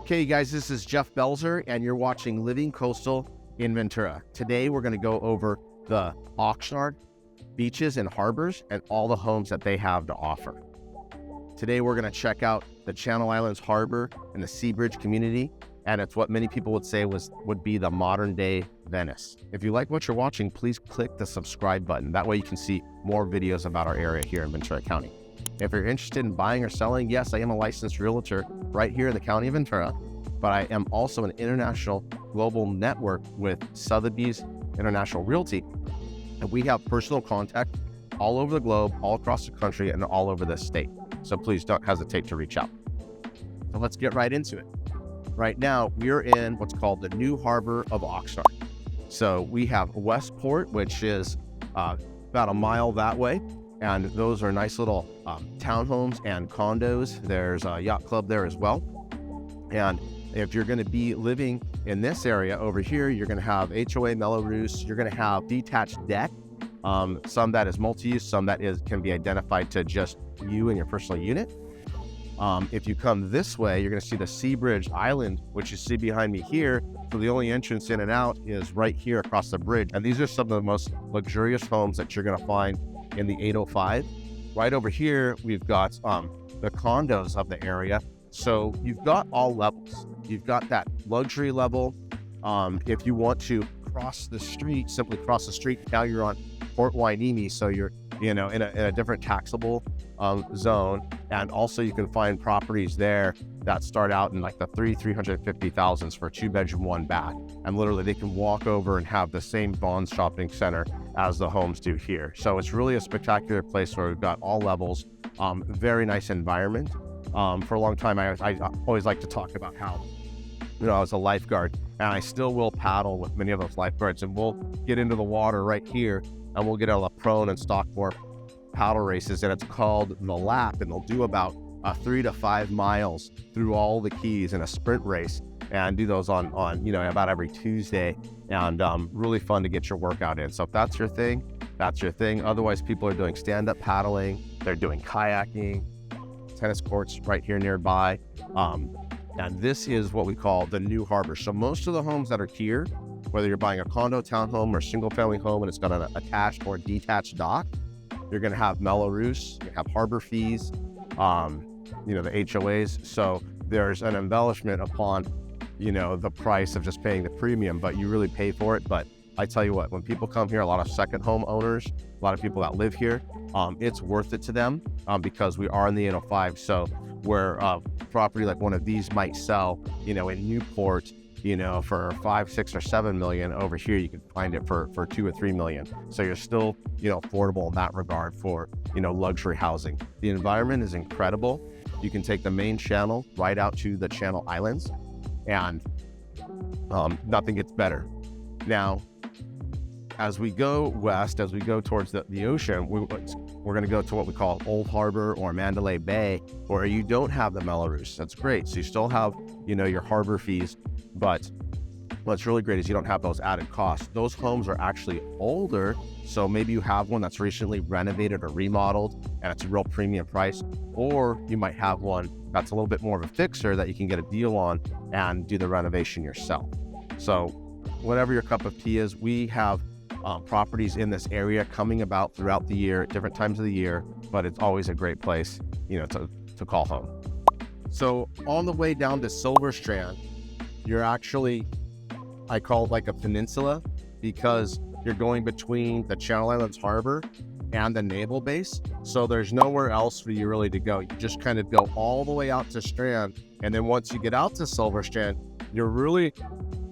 Okay, guys, this is Jeff Belzer, and you're watching Living Coastal in Ventura. Today, we're going to go over the Oxnard beaches and harbors and all the homes that they have to offer. Today, we're going to check out the Channel Islands Harbor and the Sea Bridge community, and it's what many people would say would be the modern-day Venice. If you like what you're watching, please click the subscribe button. That way, you can see more videos about our area here in Ventura County. If you're interested in buying or selling, yes, I am a licensed realtor right here in the county of Ventura, but I am also an international global network with Sotheby's International Realty. And we have personal contact all over the globe, all across the country, and all over the state. So please don't hesitate to reach out. So let's get right into it. Right now, we're in what's called the New Harbor of Oxnard. So we have Westport, which is about a mile that way. And those are nice little townhomes and condos. There's a yacht club there as well. And if you're going to be living in this area over here, you're going to have HOA Melrose. You're going to have detached deck, some that is multi-use, some that can be identified to just you and your personal unit. If you come this way, you're going to see the Sea Bridge Island, which you see behind me here. So the only entrance in and out is right here across the bridge. And these are some of the most luxurious homes that you're going to find in the 805. Right over here, we've got the condos of the area. So you've got all levels. You've got that luxury level. If you want to cross the street, simply cross the street. Now you're on Port Hueneme, so you're in a different taxable zone. And also you can find properties there that start out in like the $350,000s for a 2-bedroom, 1-bath. And literally they can walk over and have the same Bond shopping center as the homes do here. So it's really a spectacular place where we've got all levels, very nice environment. For a long time, I always like to talk about how, I was a lifeguard, and I still will paddle with many of those lifeguards, and we'll get into the water right here, and we'll get on the prone and stockboard paddle races, and it's called the lap, and they'll do about 3 to 5 miles through all the keys in a sprint race, and do those on about every Tuesday, and really fun to get your workout in. So if that's your thing, that's your thing. Otherwise, people are doing stand-up paddling, they're doing kayaking, tennis courts right here nearby. And this is what we call the New Harbor. So most of the homes that are here, whether you're buying a condo, townhome, or single-family home, and it's got an attached or detached dock, you're going to have Melrose, you have harbor fees, the HOAs. So there's an embellishment upon, the price of just paying the premium, but you really pay for it. But I tell you what, when people come here, a lot of second home owners, a lot of people that live here, it's worth it to them because we are in the 805. So where property like one of these might sell, in Newport, for 5, 6, or 7 million, over here you can find it for 2 or 3 million. So you're still, affordable in that regard for, luxury housing. The environment is incredible. You can take the main channel right out to the Channel Islands, and nothing gets better. Now, as we go west, as we go towards the ocean, we're going to go to what we call Old Harbor or Mandalay Bay, where you don't have the Melrose. That's great. So you still have, your harbor fees, but what's really great is you don't have those added costs. Those homes are actually older, so maybe you have one that's recently renovated or remodeled, and it's a real premium price, or you might have one that's a little bit more of a fixer that you can get a deal on and do the renovation yourself. So whatever your cup of tea is, we have properties in this area coming about throughout the year at different times of the year, but it's always a great place, to call home. So on the way down to Silver Strand, you're actually, I call it like a peninsula, because you're going between the Channel Islands Harbor and the naval base. So there's nowhere else for you really to go. You just kind of go all the way out to Strand. And then once you get out to Silver Strand, you're really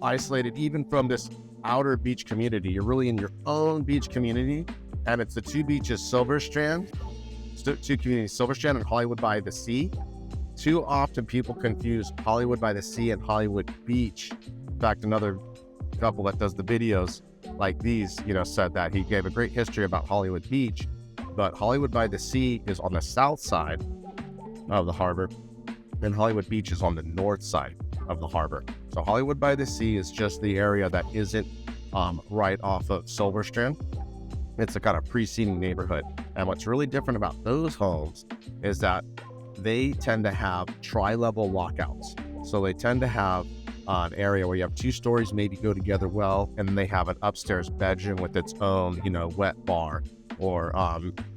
isolated even from this outer beach community. You're really in your own beach community, and it's the two beaches, Silver Strand, two communities, Silver Strand and Hollywood by the Sea. Too often people confuse Hollywood by the Sea and Hollywood Beach. In fact, another couple that does the videos like these, said that he gave a great history about Hollywood Beach, but Hollywood by the Sea is on the south side of the harbor, and Hollywood Beach is on the north side of the harbor. So Hollywood by the Sea is just the area that isn't right off of Silver Strand. It's a kind of preceding neighborhood. And what's really different about those homes is that they tend to have tri-level lockouts. So they tend to have an area where you have 2 stories maybe go together well, and then they have an upstairs bedroom with its own, wet bar or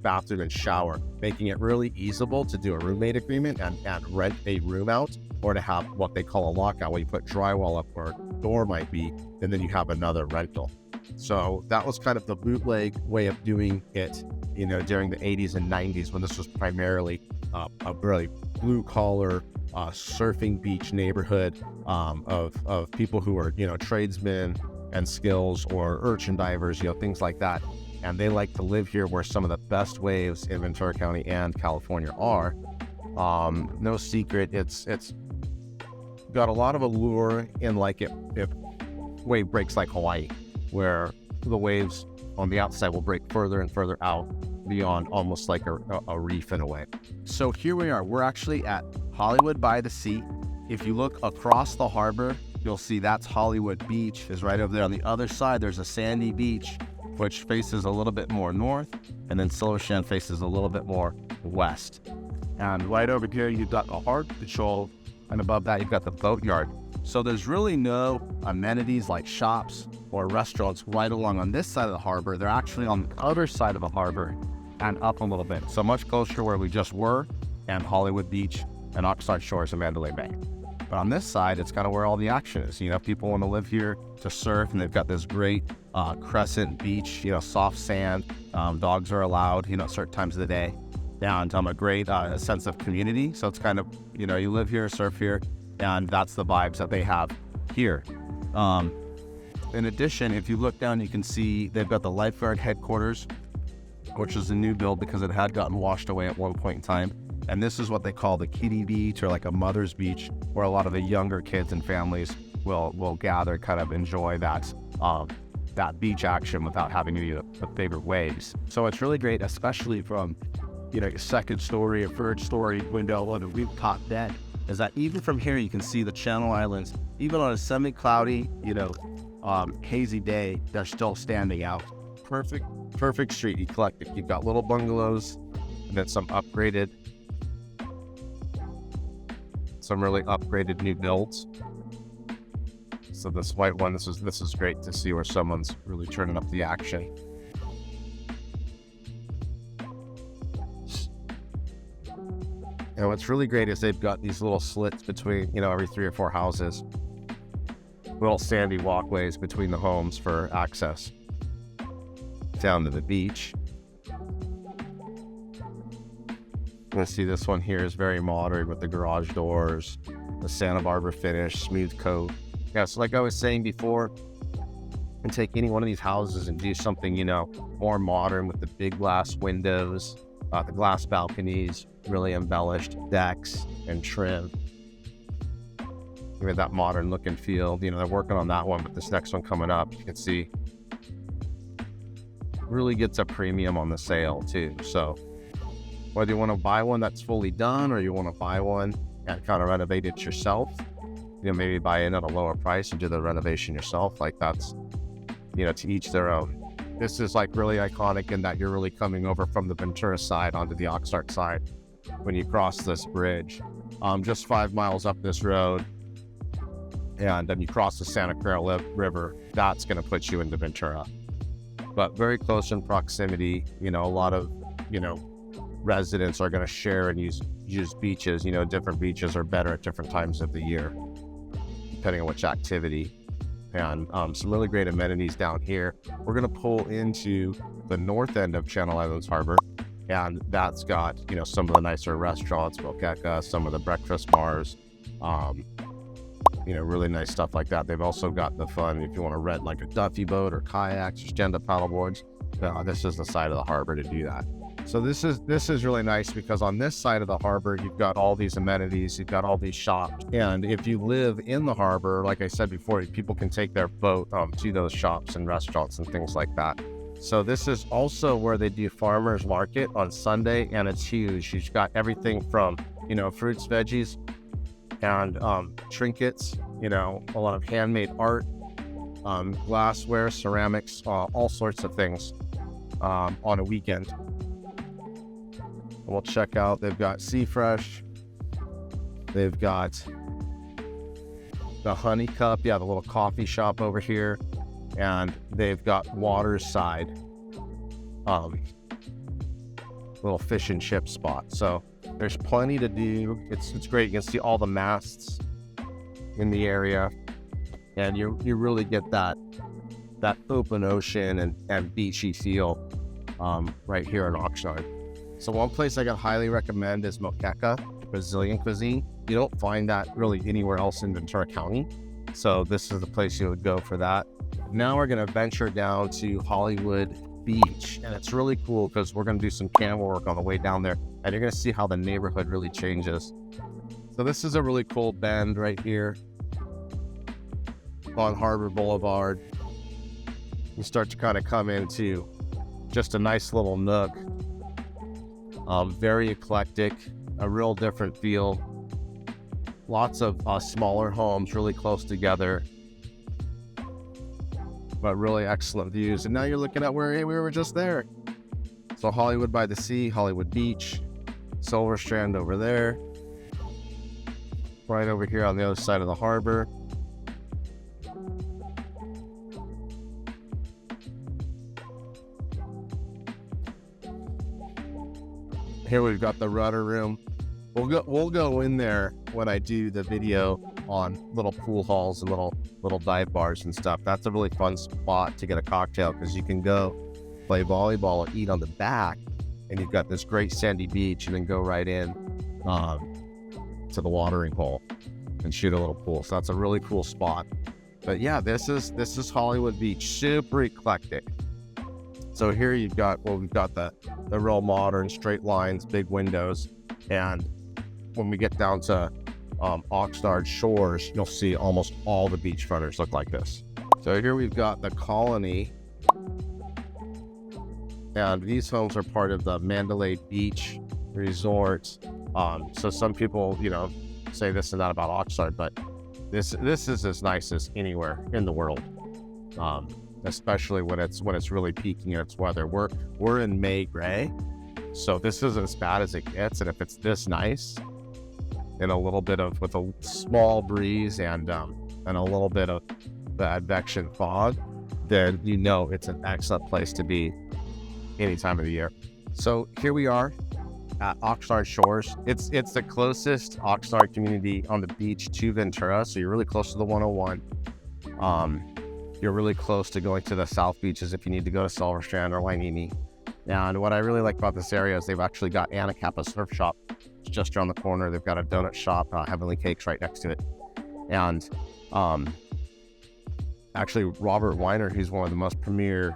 bathroom and shower, making it really easable to do a roommate agreement and rent a room out, or to have what they call a lockout, where you put drywall up where a door might be, and then you have another rental. So that was kind of the bootleg way of doing it, during the 80s and 90s, when this was primarily a really blue-collar surfing beach neighborhood of people who are, tradesmen and skills, or urchin divers, things like that. And they like to live here where some of the best waves in Ventura County and California are. No secret, it's got a lot of allure in, like, if wave breaks like Hawaii, where the waves on the outside will break further and further out beyond almost like a reef in a way. So here we are. We're actually at Hollywood by the Sea. If you look across the harbor, you'll see that's Hollywood Beach is right over there. On the other side, there's a sandy beach, which faces a little bit more north, and then Silver Strand faces a little bit more west. And right over here, you've got the Harbor Patrol, and above that, you've got the boatyard. So there's really no amenities like shops or restaurants right along on this side of the harbor. They're actually on the other side of the harbor and up a little bit. So much closer where we just were, and Hollywood Beach and Oxnard Shores and Mandalay Bay. But on this side, it's kind of where all the action is. People want to live here to surf, and they've got this great crescent beach, soft sand. Dogs are allowed, at certain times of the day. And a great sense of community. So it's kind of, you live here, surf here, and that's the vibes that they have here. In addition, if you look down, you can see they've got the lifeguard headquarters, which is a new build because it had gotten washed away at one point in time. And this is what they call the kiddie beach, or like a mother's beach, where a lot of the younger kids and families will gather, kind of enjoy that beach action without having to be the favorite waves. So it's really great, especially from, a second story or third story window on a rooftop deck, is that even from here, you can see the Channel Islands. Even on a semi-cloudy, hazy day, they're still standing out. Perfect street eclectic. You've got little bungalows, and then some really upgraded new builds. So this white one, this is great to see where someone's really turning up the action. And what's really great is they've got these little slits between, every 3 or 4 houses, little sandy walkways between the homes for access down to the beach. You can see this one here is very modern with the garage doors, the Santa Barbara finish, smooth coat. Yeah, so like I was saying before, you can take any one of these houses and do something, more modern with the big glass windows, the glass balconies, really embellished decks and trim. Give it that modern look and feel. They're working on that one, but this next one coming up, you can see, really gets a premium on the sale too. So whether you want to buy one that's fully done, or you want to buy one and kind of renovate it yourself, maybe buy in at a lower price and do the renovation yourself, like that's, to each their own. This is like really iconic in that you're really coming over from the Ventura side onto the Oxnard side when you cross this bridge. Just 5 miles up this road, and then you cross the Santa Clara River, that's going to put you into Ventura. But very close in proximity, a lot of, residents are going to share and use beaches. Different beaches are better at different times of the year, depending on which activity. And some really great amenities down here. We're going to pull into the north end of Channel Islands Harbor, and that's got, some of the nicer restaurants, Moqueca, some of the breakfast bars, really nice stuff like that. They've also got the fun, if you want to rent like a Duffy boat or kayaks or stand-up paddle boards, this is the side of the harbor to do that. So this is really nice because on this side of the harbor, you've got all these amenities, you've got all these shops. And if you live in the harbor, like I said before, people can take their boat to those shops and restaurants and things like that. So this is also where they do farmers market on Sunday, and it's huge. You've got everything from, fruits, veggies, and trinkets, a lot of handmade art, glassware, ceramics, all sorts of things on a weekend. We'll check out, they've got Sea Fresh, they've got the Honey Cup, the little coffee shop over here, and they've got waterside, little fish and chip spot. So there's plenty to do. It's great. You can see all the masts in the area, and you really get that open ocean and beachy feel right here in Oxnard. So one place I can highly recommend is Moqueca, Brazilian cuisine. You don't find that really anywhere else in Ventura County. So this is the place you would go for that. Now we're gonna venture down to Hollywood Beach, and it's really cool because we're gonna do some camera work on the way down there, and you're gonna see how the neighborhood really changes. So this is a really cool bend right here on Harbor Boulevard. You start to kind of come into just a nice little nook. Very eclectic, a real different feel. Lots of smaller homes really close together, but really excellent views. And now you're looking at where we were just there. So Hollywood by the Sea, Hollywood Beach, Silver Strand over there, right over here on the other side of the harbor. Here we've got the rudder room. We'll go in there when I do the video on little pool halls and little dive bars and stuff. That's a really fun spot to get a cocktail because you can go play volleyball or eat on the back, and you've got this great sandy beach, and then go right in to the watering hole and shoot a little pool. So that's a really cool spot. But yeah, this is Hollywood Beach, super eclectic. So here you've got, we've got the real modern straight lines, big windows. And when we get down to Oxnard Shores, you'll see almost all the beachfronters look like this. So here we've got the Colony. And these homes are part of the Mandalay Beach Resort. So some people, say this and that about Oxnard, but this is as nice as anywhere in the world. Especially when it's really peaking in its weather. We're in May gray, so this isn't as bad as it gets. And if it's this nice, and with a small breeze and a little bit of the advection fog, then it's an excellent place to be any time of the year. So here we are at Oxnard Shores. It's the closest Oxnard community on the beach to Ventura, so you're really close to the 101. You're really close to going to the South Beaches if you need to go to Silver Strand or Hueneme. And what I really like about this area is they've actually got Anacapa Surf Shop. It's just around the corner. They've got a donut shop, Heavenly Cakes right next to it. And actually, Robert Weiner, he's one of the most premier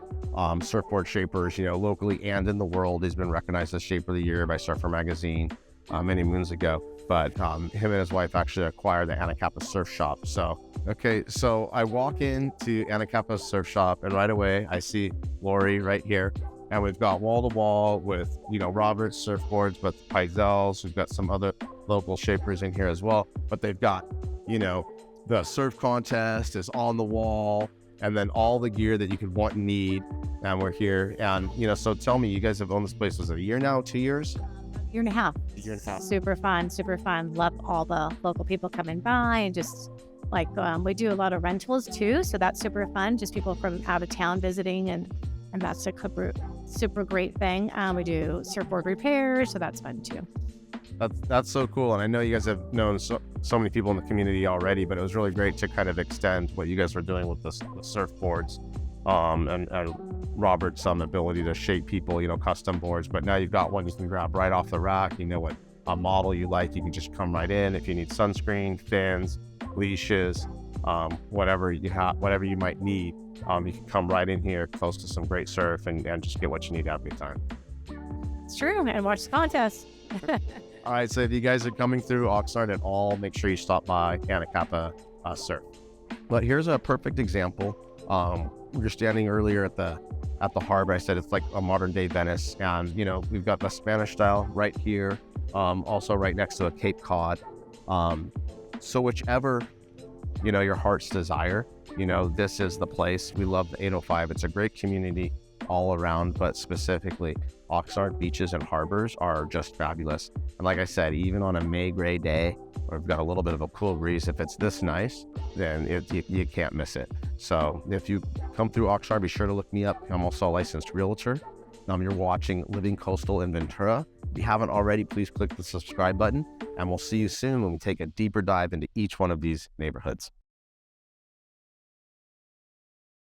surfboard shapers, locally and in the world. He's been recognized as Shaper of the Year by Surfer Magazine many moons ago. But him and his wife actually acquired the Anacapa Surf Shop. So I walk into Anacapa Surf Shop, and right away I see Lori right here. And we've got wall-to-wall with, Roberts Surfboards, with Pizels. We've got some other local shapers in here as well. But they've got, the surf contest is on the wall, and then all the gear that you could want and need. And we're here. And, so tell me, you guys have owned this place, was it a year now, 2 years? Year and a half. Year and a half. Super fun. Love all the local people coming by, and just we do a lot of rentals too. So that's super fun. Just people from out of town visiting, and that's a super great thing. We do surfboard repairs, so that's fun too. That's so cool. And I know you guys have known so many people in the community already, but it was really great to kind of extend what you guys were doing with the surfboards, and Robert's ability to shape people, custom boards. But now you've got one you can grab right off the rack. What a model you like, you can just come right in. If you need sunscreen, fins, leashes, whatever you might need, you can come right in here close to some great surf and just get what you need out of your time. It's true, and watch the contest. All right, so if you guys are coming through Oxnard at all, make sure you stop by Anacapa Surf. But here's a perfect example. We were standing earlier at the harbor. I said it's like a modern day Venice, and we've got the Spanish style right here, also right next to a Cape Cod. So whichever your heart's desire, this is the place. We love the 805. It's a great community. all around, but specifically Oxnard beaches and harbors are just fabulous. And like I said, even on a May gray day, or we've got a little bit of a cool breeze, if it's this nice, then you can't miss it. So if you come through Oxnard, be sure to look me up. I'm also a licensed realtor. You're watching Living Coastal in Ventura. If you haven't already, please click the subscribe button, and we'll see you soon when we take a deeper dive into each one of these neighborhoods.